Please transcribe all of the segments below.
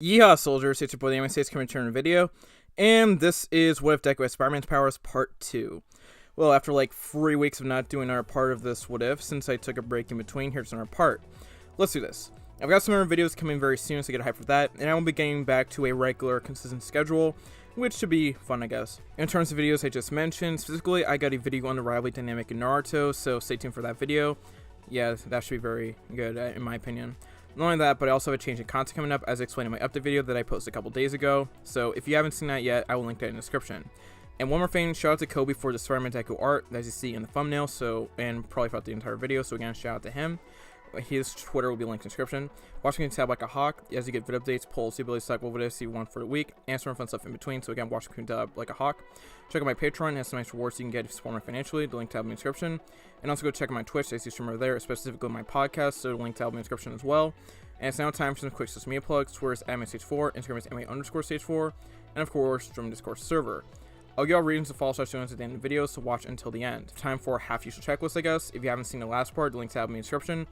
Yeehaw soldiers, it's your boy the Anime States coming to return video, and this is What If Deku has Spider-Man's Powers Part 2. Well, after like 3 weeks of not doing our part of this What If, since I took a break in between, here's our part. Let's do this. I've got some more videos coming very soon, so get hyped for that, and I will be getting back to a regular, consistent schedule, which should be fun, I guess. In terms of videos I just mentioned, specifically, I got a video on the rivalry dynamic in Naruto, so stay tuned for that video. Yeah, that should be very good, in my opinion. Not only that, but I also have a change in content coming up, as I explained in my update video that I posted a couple days ago. So if you haven't seen that yet, I will link that in the description. And one more thing, shout out to Kobe for the Spiderman Deku art, as you see in the thumbnail, and probably throughout the entire video. So again, shout out to him. His Twitter will be linked in the description. Watch me tab like a hawk as you get vid updates, polls, the ability to select what videos you want for the week, and some fun stuff in between. So again, watch me tab like a hawk. Check out my Patreon, it has some nice rewards you can get if you support me financially. The link tab in the description. And also go check out my Twitch, I see streamer there, specifically my podcast, so the link tab in the description as well. And it's now time for some quick social media plugs. Twitter is @stage4, Instagram is @stage4, and of course, join the Discord server. I'll give all reasons to follow such at the end of the video, so watch until the end. Time for a half-useful checklist, I guess. If you haven't seen the last part, the link tab in the description.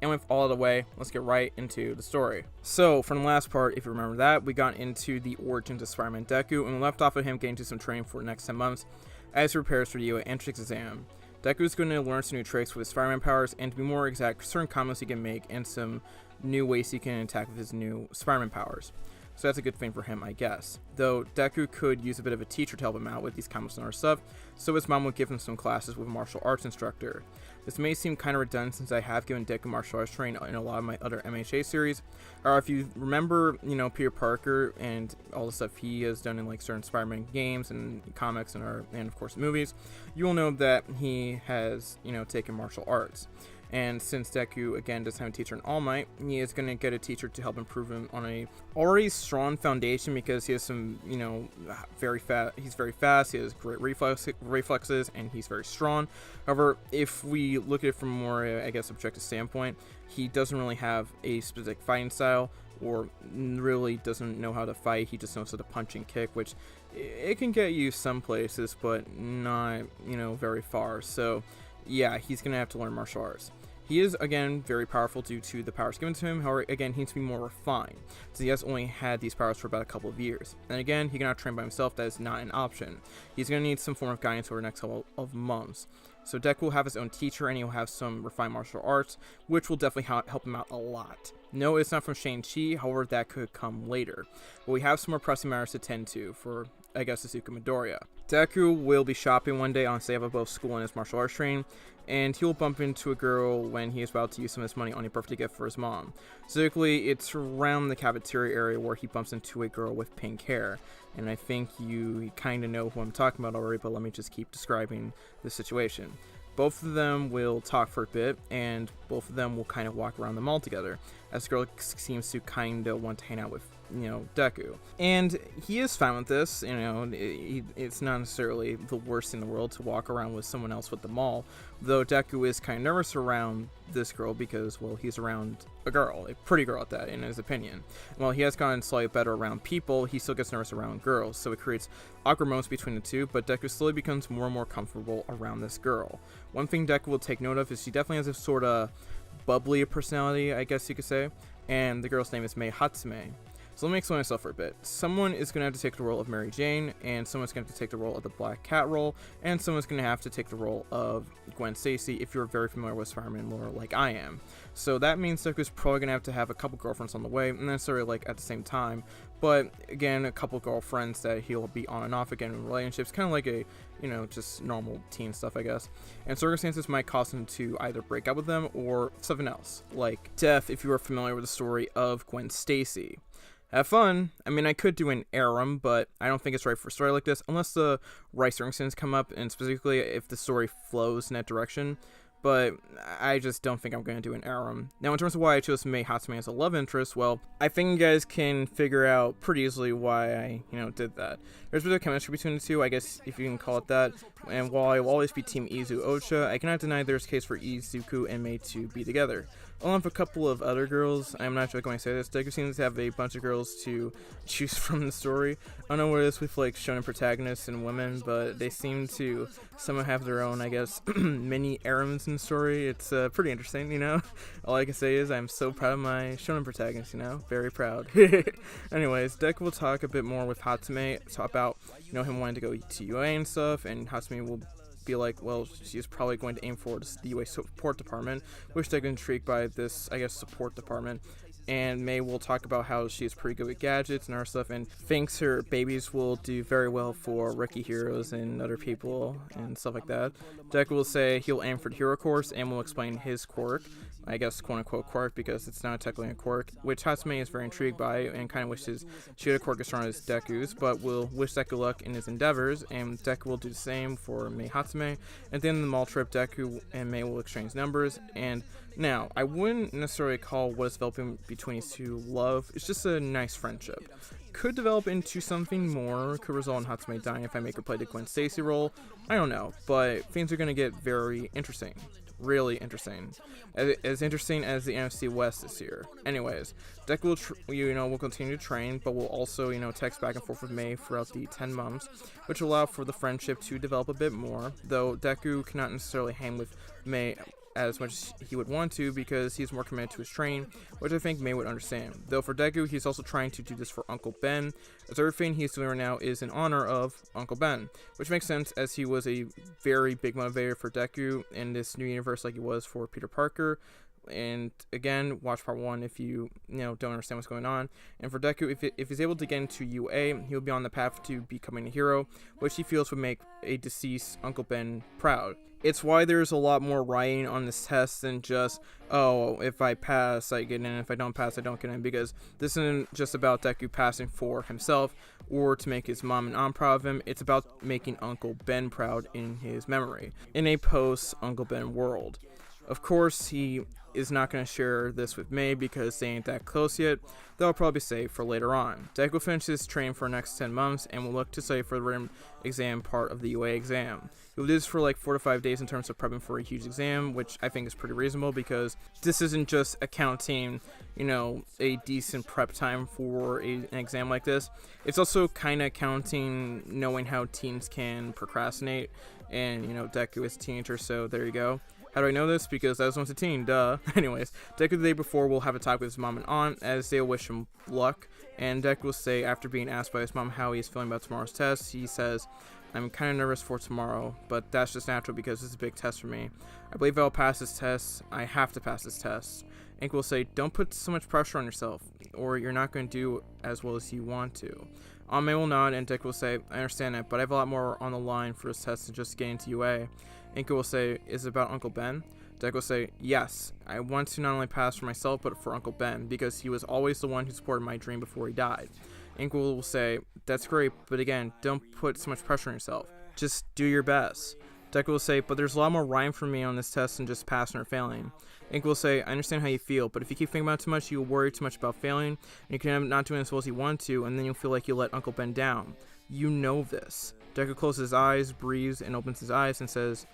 And with all out of the way, let's get right into the story. So, from the last part, if you remember that, we got into the origins of Spider-Man Deku, and we left off with him getting to some training for the next 10 months as he prepares for the UA entrance exam. Deku is going to learn some new tricks with his Spider-Man powers, and to be more exact, certain combos he can make, and some new ways he can attack with his new Spider-Man powers. So that's a good thing for him, I guess. Though Deku could use a bit of a teacher to help him out with these combos and other stuff, so his mom would give him some classes with a martial arts instructor. This may seem kind of redundant since I have given Deku martial arts training in a lot of my other MHA series. Or if you remember, Peter Parker and all the stuff he has done in like certain Spider-Man games and comics and of course movies, you will know that he has, taken martial arts. And since Deku, again, doesn't have a teacher in All Might, he is going to get a teacher to help improve him on a already strong foundation because he has some, he's very fast, he has great reflexes, and he's very strong. However, if we look at it from a more, objective standpoint, he doesn't really have a specific fighting style or really doesn't know how to fight. He just knows how to punch and kick, which it can get you some places, but not, very far. So, yeah, he's going to have to learn martial arts. He is, again, very powerful due to the powers given to him. However, again, he needs to be more refined, so he has only had these powers for about a couple of years. And again, he cannot train by himself. That is not an option. He's going to need some form of guidance over the next couple of months. So Deku will have his own teacher, and he'll have some refined martial arts, which will definitely help him out a lot. No, it's not from Shang-Chi, however, that could come later. But we have some more pressing matters to tend to for, Asuka Midoriya. Deku will be shopping one day on his day of both school and his martial arts training, and he will bump into a girl when he is about to use some of his money on a birthday gift for his mom. Specifically, it's around the cafeteria area where he bumps into a girl with pink hair. And I think you kind of know who I'm talking about already, but let me just keep describing the situation. Both of them will talk for a bit, and both of them will kind of walk around the mall together, as the girl seems to kind of want to hang out with, Deku. And he is fine with this, it's not necessarily the worst thing in the world to walk around with someone else with the mall, though Deku is kind of nervous around this girl because, well, he's around a girl, a pretty girl at that, in his opinion. While he has gotten slightly better around people, he still gets nervous around girls, so it creates awkward moments between the two, but Deku slowly becomes more and more comfortable around this girl. One thing Deku will take note of is she definitely has a sort of bubbly personality, I guess you could say, and the girl's name is Mei Hatsume. So let me explain myself for a bit. Someone is going to have to take the role of Mary Jane, and someone's going to have to take the role of the Black Cat role, and someone's going to have to take the role of Gwen Stacy if you're very familiar with Spider-Man lore like I am. So that means Deku's probably going to have a couple girlfriends on the way, not necessarily like at the same time, but again, a couple girlfriends that he'll be on and off again in relationships, kind of like a, just normal teen stuff, I guess. And circumstances might cause him to either break up with them or something else, like death if you are familiar with the story of Gwen Stacy. Have fun. I mean, I could do an Aram, but I don't think it's right for a story like this, unless the right circumstances come up, and specifically if the story flows in that direction. But I just don't think I'm going to do an Aram. Now, in terms of why I chose Mei Hatsume as a love interest, well, I think you guys can figure out pretty easily why I, did that. There's a bit of chemistry between the two, I guess, if you can call it that. And while I will always be Team Izu Ocha, I cannot deny there's a case for Izuku and Mei to be together. along with a couple of other girls. I'm not joking when I say this. Deku seems to have a bunch of girls to choose from the story. I don't know what it is with like shonen protagonists and women, but they seem to somehow have their own, I guess, mini errands in the story. It's pretty interesting, you know. All I can say is I'm so proud of my shonen protagonist, you know, very proud. Anyways, Deku will talk a bit more with Hatsume about, you know, him wanting to go to UA and stuff, and Hatsume will be like, well, she's probably going to aim for the UA support department, which Deku intrigued by this, I guess, support department. And May will talk about how she's pretty good with gadgets and other stuff, and thinks her babies will do very well for rookie heroes and other people and stuff like that. Deku will say he'll aim for the hero course and will explain his quirk, I guess quote-unquote quirk, because it's not technically a quirk, which Hatsume is very intrigued by and kind of wishes she had a quirk as strong as Deku's, but will wish Deku luck in his endeavors, and Deku will do the same for May Hatsume. At the end of the mall trip, Deku and May will exchange numbers, and now, I wouldn't necessarily call what is developing between these two love. It's just a nice friendship. Could develop into something more, could result in Hatsume dying if I make her play the Gwen Stacy role. I don't know, but things are going to get very interesting. Really interesting. As interesting as the NFC West this year. Anyways, Deku will continue to train, but will also, text back and forth with May throughout the 10 months, which will allow for the friendship to develop a bit more, though Deku cannot necessarily hang with May as much as he would want to because he's more committed to his training, which I think May would understand. Though for Deku, he's also trying to do this for Uncle Ben, as everything he's doing right now is in honor of Uncle Ben, which makes sense as he was a very big motivator for Deku in this new universe like he was for Peter Parker. And again, watch part 1 if you don't understand what's going on. And for Deku, if he's able to get into UA, he'll be on the path to becoming a hero, which he feels would make a deceased Uncle Ben proud. It's why there's a lot more writing on this test than just, oh, if I pass, I get in, if I don't pass, I don't get in, because this isn't just about Deku passing for himself or to make his mom and aunt proud of him. It's about making Uncle Ben proud in his memory, in a post-Uncle Ben world. Of course, he is not going to share this with May because they ain't that close yet. They'll probably save for later on. Deku finishes training for the next 10 months and will look to study for the written exam part of the UA exam. He'll do this for like 4 to 5 days in terms of prepping for a huge exam, which I think is pretty reasonable because this isn't just accounting, a decent prep time for an exam like this. It's also kind of counting knowing how teens can procrastinate, and Deku is a teenager, so there you go. How do I know this? Because I was once a teen, duh. Anyways, Deku the day before will have a talk with his mom and aunt as they'll wish him luck, and Deku will say after being asked by his mom how he's feeling about tomorrow's test, he says, I'm kind of nervous for tomorrow, but that's just natural because it's a big test for me. I believe I'll pass this test. I have to pass this test. Ink will say, don't put so much pressure on yourself, or you're not going to do as well as you want to. May will nod, and Deku will say, I understand that, but I have a lot more on the line for this test than just getting to UA. Inka will say, is it about Uncle Ben? Deku will say, yes, I want to not only pass for myself, but for Uncle Ben, because he was always the one who supported my dream before he died. Inka will say, that's great, but again, don't put so much pressure on yourself. Just do your best. Deku will say, but there's a lot more rhyme for me on this test than just passing or failing. Inka will say, I understand how you feel, but if you keep thinking about it too much, you'll worry too much about failing, and you can end up not doing as well as you want to, and then you'll feel like you let Uncle Ben down. You know this. Deku closes his eyes, breathes, and opens his eyes and says,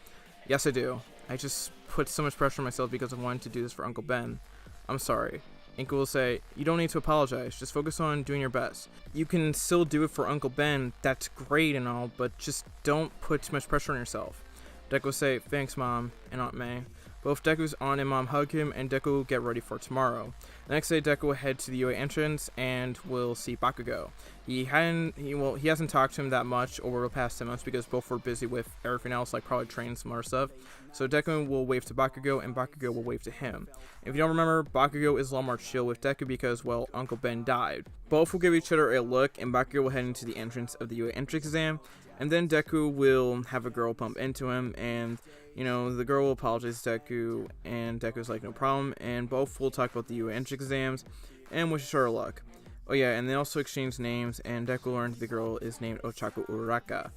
yes, I do. I just put so much pressure on myself because I wanted to do this for Uncle Ben. I'm sorry. Inka will say, you don't need to apologize. Just focus on doing your best. You can still do it for Uncle Ben. That's great and all, but just don't put too much pressure on yourself. Deku will say, thanks, Mom and Aunt May. Both Deku's aunt and mom hug him, and Deku will get ready for tomorrow. The next day, Deku will head to the UA entrance and will see Bakugo. He hasn't talked to him that much over the past 10 months because both were busy with everything else, like probably training some other stuff. So Deku will wave to Bakugo, and Bakugo will wave to him. If you don't remember, Bakugo is a lot more chill with Deku because, well, Uncle Ben died. Both will give each other a look, and Bakugo will head into the entrance of the UA entrance exam. And then Deku will have a girl bump into him, and, the girl will apologize to Deku, and Deku's like, no problem, and both will talk about the UA entrance exams, and wish her luck. Oh yeah, and they also exchange names, and Deku learned the girl is named Ochaku Uraka.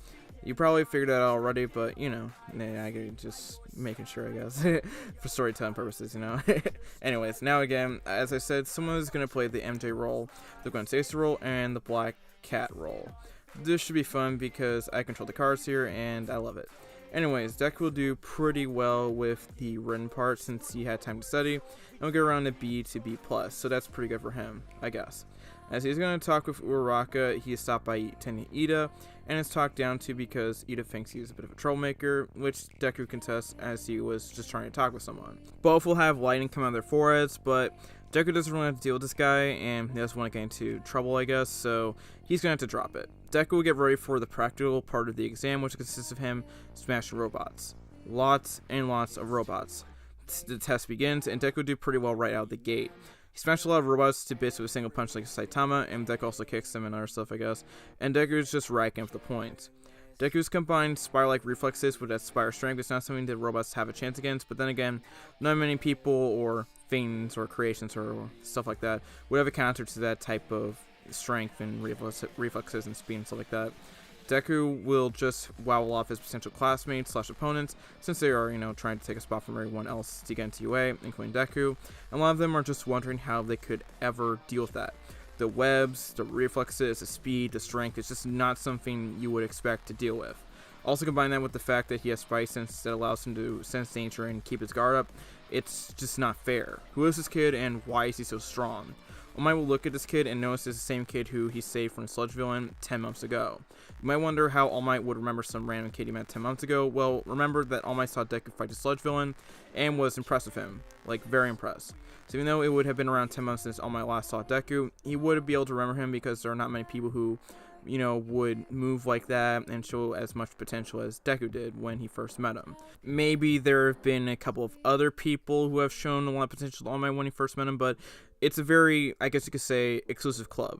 You probably figured that out already, but, I just making sure, I guess, for storytelling purposes, Anyways, now again, as I said, someone is going to play the MJ role, the Gwen Stacy role, and the Black Cat role. This should be fun because I control the cards here and I love it. Anyways, Deku will do pretty well with the written part since he had time to study, and will get around to B to B+, so that's pretty good for him, I guess. As he's going to talk with Uraraka, he is stopped by Tenya Ida, and is talked down to because Ida thinks he's a bit of a troublemaker, which Deku contests as he was just trying to talk with someone. Both will have lightning come out of their foreheads, but Deku doesn't really have to deal with this guy, and he doesn't want to get into trouble, I guess, so he's going to have to drop it. Deku will get ready for the practical part of the exam, which consists of him smashing robots. Lots and lots of robots. The test begins, and Deku will do pretty well right out of the gate. He smashed a lot of robots to bits with a single punch like Saitama, and Deku also kicks them and other stuff, I guess, and Deku is just racking up the points. Deku's combined Spire-like reflexes with that Spire strength is not something that robots have a chance against, but then again, not many people or things or creations or stuff like that would have a counter to that type of strength and reflexes and speed and stuff like that. Deku will just wow off his potential classmates / opponents since they are, trying to take a spot from everyone else to get into UA, including Deku, and a lot of them are just wondering how they could ever deal with that. The webs, the reflexes, the speed, the strength, it's just not something you would expect to deal with. Also combine that with the fact that he has Spy Sense that allows him to sense danger and keep his guard up, it's just not fair. Who is this kid and why is he so strong? All Might will look at this kid and notice it's the same kid who he saved from the Sludge villain 10 months ago. You might wonder how All Might would remember some random kid he met 10 months ago. Well, remember that All Might saw Deku fight the Sludge villain and was impressed with him. Like, very impressed. So even though it would have been around 10 months since All Might last saw Deku, he would be able to remember him because there are not many people who, would move like that and show as much potential as Deku did when he first met him. Maybe there have been a couple of other people who have shown a lot of potential to All Might when he first met him, but it's a very, I guess you could say, exclusive club.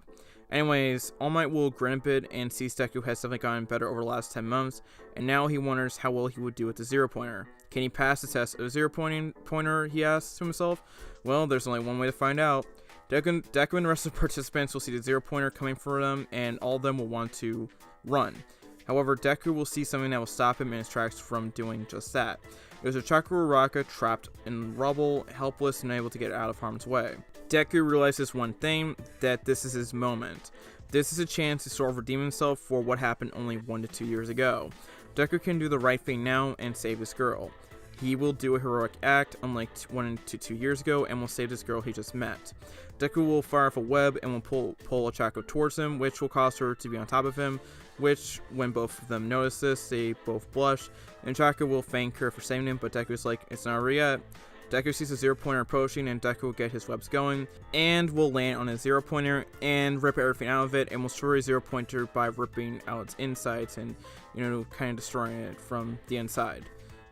Anyways, All Might will grin a bit and sees Deku has definitely gotten better over the last 10 months, and now he wonders how well he would do with the zero pointer. Can he pass the test of zero pointer, he asks to himself? Well, there's only one way to find out. Deku and the rest of the participants will see the zero pointer coming for them, and all of them will want to run. However, Deku will see something that will stop him in his tracks from doing just that. It was a Uraraka trapped in rubble, helpless and unable to get out of harm's way. Deku realizes one thing, that this is his moment. This is a chance to sort of redeem himself for what happened only 1 to 2 years ago. Deku can do the right thing now and save his girl. He will do a heroic act, unlike 1 to 2 years ago, and will save this girl he just met. Deku will fire off a web and will pull Ochako towards him, which will cause her to be on top of him, which, when both of them notice this, they both blush, and Ochako will thank her for saving him, but Deku is like, it's not over yet. Deku sees a zero pointer approaching, and Deku will get his webs going, and will land on his zero pointer and rip everything out of it, and will destroy his zero pointer by ripping out its insides and, kind of destroying it from the inside.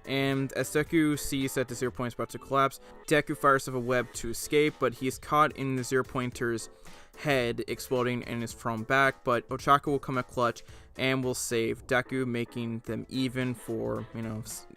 And as Deku sees that the zero pointer is about to collapse, Deku fires off a web to escape, but he is caught in the zero pointer's head exploding and is thrown back, but Ochako will come up clutch and will save Deku, making them even for,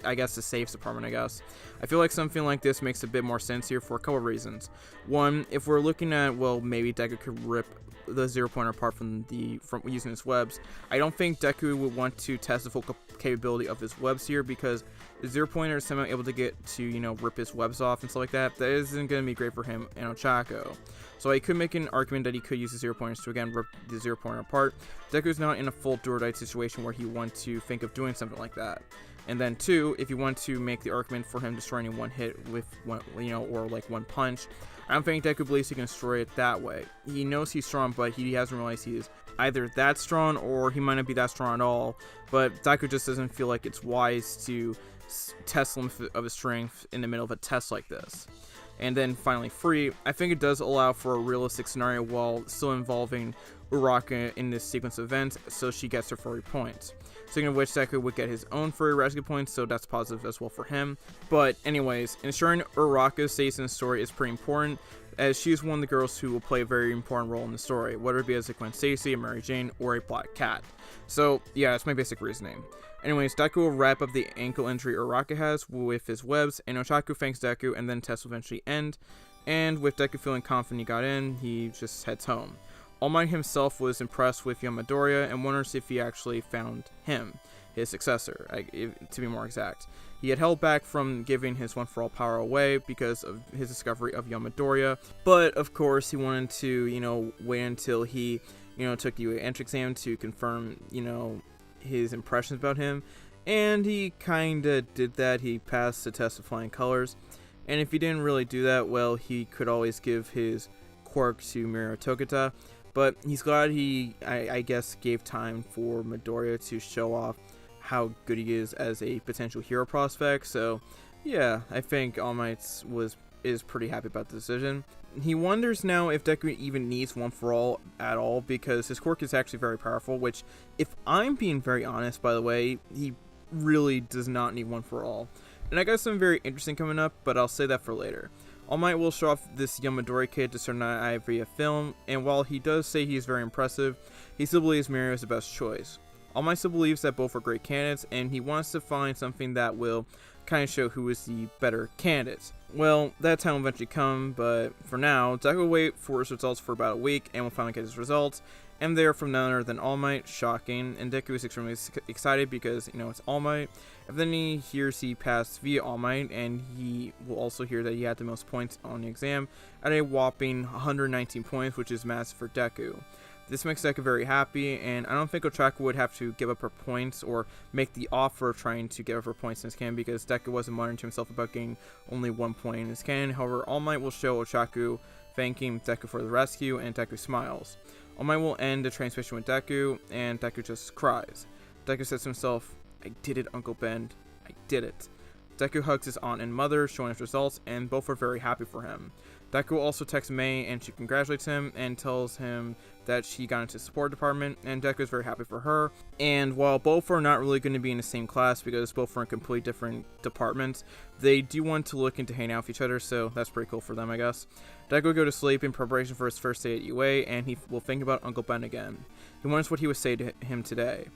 I guess the saves department, I guess. I feel like something like this makes a bit more sense here for a couple of reasons. One, if we're looking at, well, maybe Deku could rip the zero pointer apart from using his webs, I don't think Deku would want to test the full capability of his webs here, because the zero pointer is somehow able to get to, rip his webs off and stuff like that. That isn't going to be great for him and Ochako. So I could make an argument that he could use the zero pointers to again rip the zero pointer apart. Deku's not in a full Duodite situation where he wants to think of doing something like that. And then two, if you want to make the argument for him destroying in one hit with one, or like one punch, I don't think Deku believes he can destroy it that way. He knows he's strong, but he hasn't realized he is either that strong or he might not be that strong at all. But Deku just doesn't feel like it's wise to test the limit of his strength in the middle of a test like this. And then finally, Free, I think it does allow for a realistic scenario while still involving Uraraka in this sequence of events, so she gets her 40 points. Speaking of which, Deku would get his own Free rescue points, so that's positive as well for him. But anyways, ensuring Uraraka stays in the story is pretty important, as she is one of the girls who will play a very important role in the story, whether it be as a Gwen Stacy, a Mary Jane, or a Black Cat. So yeah, that's my basic reasoning. Anyways, Deku will wrap up the ankle injury Uraraka has with his webs, and Ochako thanks Deku, and then tests will eventually end. And with Deku feeling confident he got in, he just heads home. All Might himself was impressed with Midoriya and wonders if he actually found him, his successor, to be more exact. He had held back from giving his one-for-all power away because of his discovery of Midoriya, but of course he wanted to, wait until he, took the UA entrance exam to confirm, his impressions about him, And he kinda did that. He passed the test of flying colors. And if he didn't really do that, well, he could always give his quirk to Mirio Togata. But he's glad he, I guess, gave time for Midoriya to show off how good he is as a potential hero prospect. So, yeah, I think All Might is pretty happy about the decision. He wonders now if Deku even needs One For All at all, because his quirk is actually very powerful, which, if I'm being very honest, by the way, he really does not need One For All. And I got some very interesting coming up, but I'll say that for later. All Might will show off this young Midori kid to Sonai via film, and while he does say he is very impressive, he still believes Mirio is the best choice. All Might still believes that both are great candidates, and he wants to find something that will kind of show who is the better candidate. Well, that time will eventually come, but for now, Deku will wait for his results for about a week, and will finally get his results. And they're from none other than All Might. Shocking. And Deku is extremely excited because, it's All Might. And then he hears he passed via All Might, and he will also hear that he had the most points on the exam at a whopping 119 points, which is massive for Deku. This makes Deku very happy, and I don't think Ochaku would have to give up her points or make the offer of trying to give up her points in his canon, because Deku wasn't muttering to himself about getting only 1 point in his canon. However, All Might will show Ochaku thanking Deku for the rescue, and Deku smiles. All Might will end the transmission with Deku, and Deku just cries. Deku says to himself, "I did it, Uncle Ben. I did it." Deku hugs his aunt and mother, showing his results, and both are very happy for him. Deku also texts Mei, and she congratulates him and tells him that she got into the support department, and Deku is very happy for her. And while both are not really going to be in the same class because both are in completely different departments, they do want to look into hanging out with each other, so that's pretty cool for them, I guess. Deku will go to sleep in preparation for his first day at UA, and he will think about Uncle Ben again. He wonders what he would say to him today.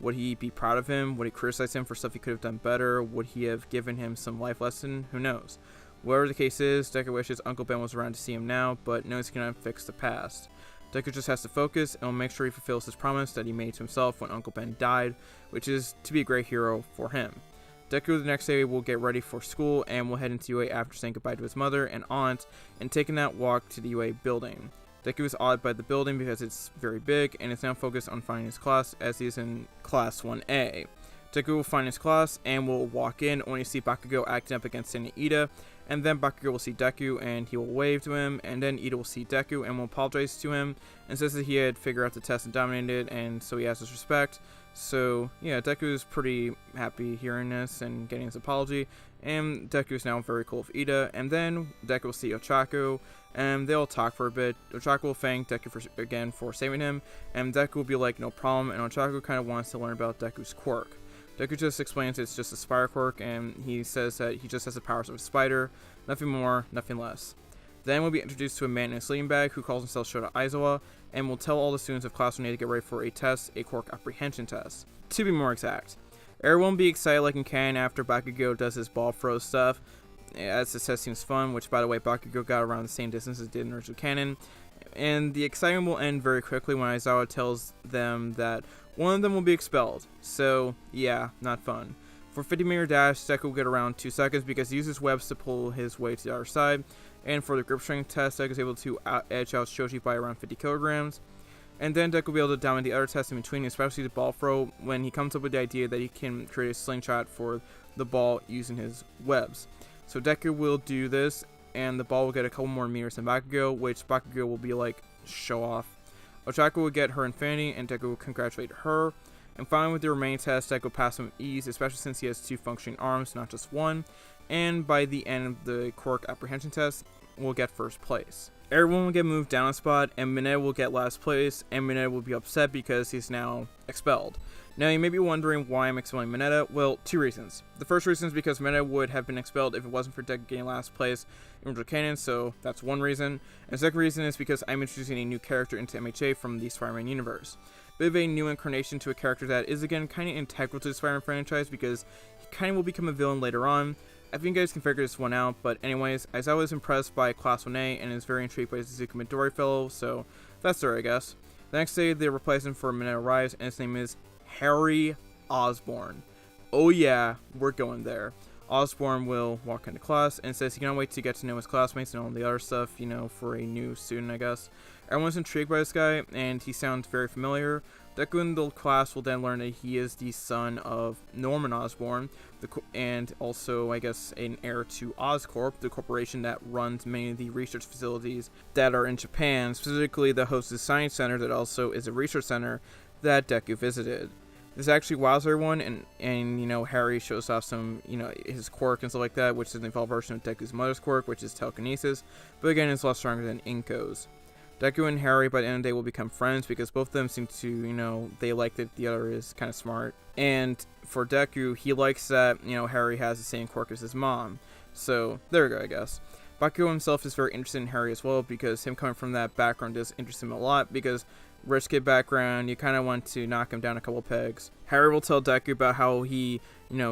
Would he be proud of him? Would he criticize him for stuff he could have done better? Would he have given him some life lesson? Who knows? Whatever the case is, Deku wishes Uncle Ben was around to see him now, but knows he cannot fix the past. Deku just has to focus and will make sure he fulfills his promise that he made to himself when Uncle Ben died, which is to be a great hero for him. Deku the next day will get ready for school and will head into UA after saying goodbye to his mother and aunt and taking that walk to the UA building. Deku is awed by the building because it's very big and is now focused on finding his class, as he is in Class 1A. Deku will find his class and will walk in only to see Bakugo acting up against Ida, and then Bakugo will see Deku and he will wave to him, and then Ida will see Deku and will apologize to him and says that he had figured out the test and dominated, and so he has his respect. So yeah, Deku is pretty happy hearing this and getting his apology, and Deku is now very cool with Ida. And then Deku will see Ochaku, and they'll talk for a bit. Ochaku will thank Deku again for saving him, and Deku will be like, no problem, and Ochaku kind of wants to learn about Deku's quirk. Deku just explains it's just a spider quirk, and he says that he just has the powers of a spider, nothing more, nothing less. Then we'll be introduced to a man in a sleeping bag who calls himself Shota Aizawa, and will tell all the students of Class 1A to get ready for a test, a quirk apprehension test, to be more exact. Everyone will be excited like in canon after Bakugo does his ball throw stuff, as this test seems fun, which by the way, Bakugo got around the same distance as did in original canon. And the excitement will end very quickly when Aizawa tells them that one of them will be expelled. So yeah, not fun. For 50-meter dash, Deku will get around 2 seconds because he uses webs to pull his way to the other side. And for the grip strength test, Deku is able to edge out Shoji by around 50 kilograms. And then Deku will be able to dominate the other tests in between, especially the ball throw, when he comes up with the idea that he can create a slingshot for the ball using his webs. So Deku will do this, and the ball will get a couple more meters than Bakugo, which Bakugo will be like, show off. Ochaku will get her infinity, and Deku will congratulate her. And finally, with the remaining tests, Deku will pass them with ease, especially since he has 2 functioning arms, not just 1. And by the end of the quirk apprehension test, will get first place. Everyone will get moved down a spot, and Mineta will get last place, and Mineta will be upset because he's now expelled. Now, you may be wondering why I'm expelling Mineta. Well, 2 reasons. The first reason is because Mineta would have been expelled if it wasn't for Deku getting last place in original canon, so that's one reason. And the second reason is because I'm introducing a new character into MHA from the Spider-Man universe. Bit of a new incarnation to a character that is again kind of integral to the Spider-Man franchise because he kind of will become a villain later on. I think you guys can figure this one out, but anyways, Aizawa was impressed by Class 1A and is very intrigued by Suzuki Midori fellow, so that's there, I guess. The next day, the replacement for Mineta arrives, and his name is Harry Osborn. Oh yeah, we're going there. Osborn will walk into class and says he cannot wait to get to know his classmates and all the other stuff, for a new student, I guess. Everyone's intrigued by this guy, and he sounds very familiar, Deku and the class will then learn that he is the son of Norman Osborn, and also, I guess, an heir to Oscorp, the corporation that runs many of the research facilities that are in Japan, specifically the Hostess Science Center that also is a research center that Deku visited. This actually wows everyone, and Harry shows off some, his quirk and stuff like that, which is an evolved version of Deku's mother's quirk, which is telekinesis, but again, it's a lot stronger than Inko's. Deku and Harry, by the end of the day, will become friends because both of them seem to, they like that the other is kind of smart. And for Deku, he likes that, Harry has the same quirk as his mom. So, there we go, I guess. Boku himself is very interested in Harry as well because him coming from that background does interest him a lot because rich kid background, you kind of want to knock him down a couple pegs. Harry will tell Deku about how he,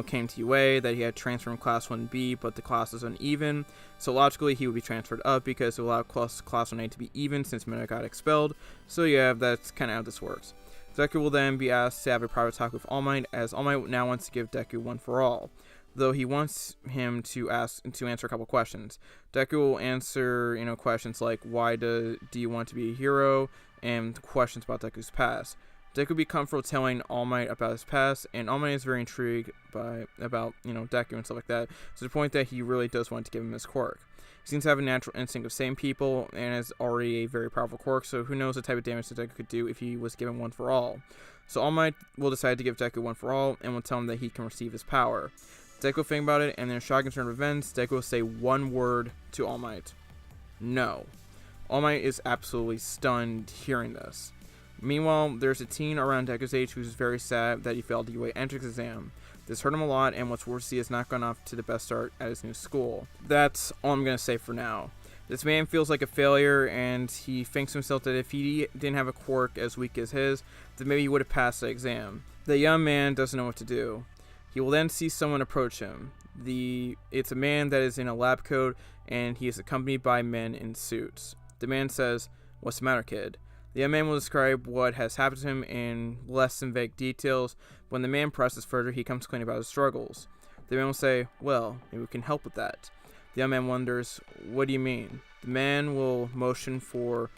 came to UA, that he had transferred from Class 1B, but the class was uneven. So logically, he would be transferred up because it allowed Class 1A to be even since Minna got expelled. So yeah, that's kind of how this works. Deku will then be asked to have a private talk with All Might, as All Might now wants to give Deku one for all, though he wants him to answer a couple questions. Deku will answer, questions like why do you want to be a hero, and questions about Deku's past. Deku will be comfortable telling All Might about his past, and All Might is very intrigued about Deku and stuff like that, to the point that he really does want to give him his quirk. He seems to have a natural instinct of saving people, and is already a very powerful quirk, so who knows the type of damage that Deku could do if he was given one for all. So All Might will decide to give Deku one for all, and will tell him that he can receive his power. Deku will think about it, and in a shocking turn of events, Deku will say one word to All Might. No. All Might is absolutely stunned hearing this. Meanwhile, there's a teen around Deku's age who's very sad that he failed the UA entrance exam. This hurt him a lot, and what's worse, he has not gone off to the best start at his new school. That's all I'm going to say for now. This man feels like a failure, and he thinks to himself that if he didn't have a quirk as weak as his, then maybe he would have passed the exam. The young man doesn't know what to do. He will then see someone approach him. It's a man that is in a lab coat, and he is accompanied by men in suits. The man says, "What's the matter, kid?" The young man will describe what has happened to him in less than vague details. When the man presses further, he comes clean about his struggles. The man will say, "Well, maybe we can help with that." The young man wonders, "What do you mean?" The man will motion for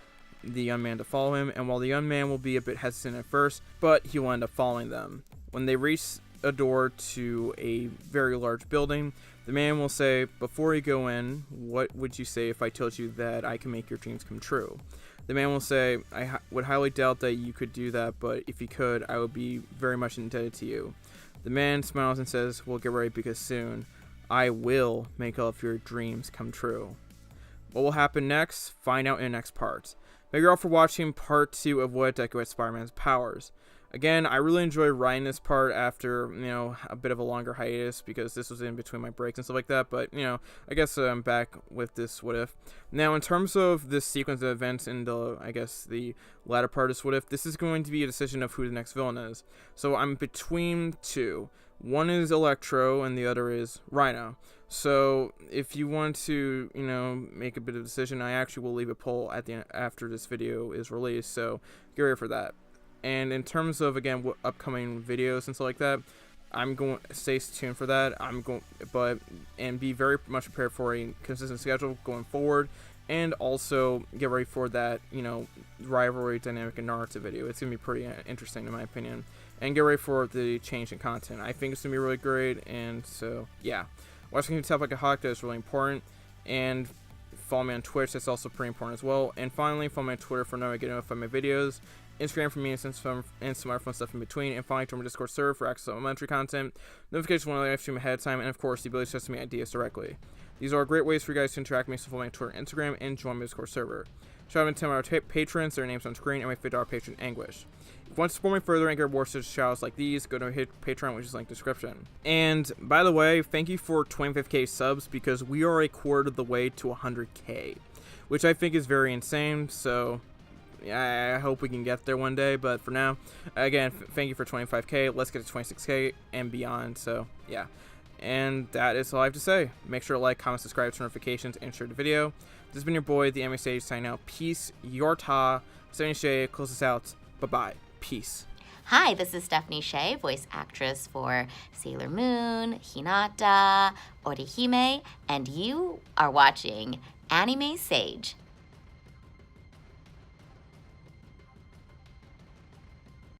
the young man to follow him, and while the young man will be a bit hesitant at first, but he will end up following them. When they reach a door to a very large building, the man will say, "Before you go in, what would you say if I told you that I can make your dreams come true?" The man will say, "I would highly doubt that you could do that, but if you could, I would be very much indebted to you." The man smiles and says, "Well, get ready because soon, I will make all of your dreams come true." What will happen next? Find out in the next part. Thank you all for watching part 2 of What Deku at Spider-Man's Powers. Again, I really enjoyed writing this part after, a bit of a longer hiatus because this was in between my breaks and stuff like that. But, I guess I'm back with this What If. Now, in terms of this sequence of events in the latter part of this What If, this is going to be a decision of who the next villain is. So I'm between two. One is Electro and the other is Rhino. So if you want to, make a bit of a decision, I actually will leave a poll at the end after this video is released. So get ready for that. And in terms of, again, what upcoming videos and stuff like that, I'm going to stay tuned for that. And be very much prepared for a consistent schedule going forward, and also get ready for that, rivalry dynamic in Naruto video. It's gonna be pretty interesting in my opinion, and get ready for the change in content. I think it's gonna be really great, and so yeah, watching me tap like a hawk, that is really important, and follow me on Twitch. That's also pretty important as well. And finally, follow me on Twitter for now to get notified of my videos. Instagram for me and some other fun stuff in between, and finally join my Discord server for access to elementary content, notifications when I live stream ahead of time, and of course the ability to send me ideas directly. These are great ways for you guys to interact with me, so follow me on Twitter and Instagram, and join my Discord server. Shout out to our patrons, their names on screen, and my $50 patron Anguish. If you want to support me further and get rewards to shoutouts like these, go to my Patreon, which is linked in the description. And by the way, thank you for 25k subs, because we are a quarter of the way to 100k, which I think is very insane. So yeah, I hope we can get there one day, but for now, again, thank you for 25k. Let's get to 26k and beyond. So yeah, and that is all I have to say. Make sure to like, comment, subscribe, turn notifications, and share the video. This has been your boy, the Anime Sage, signing out. Peace, Yorta, Stephanie Shea, close us out. Bye-bye. Peace. Hi, this is Stephanie Shea, voice actress for Sailor Moon, Hinata, Orihime, and you are watching Anime Sage.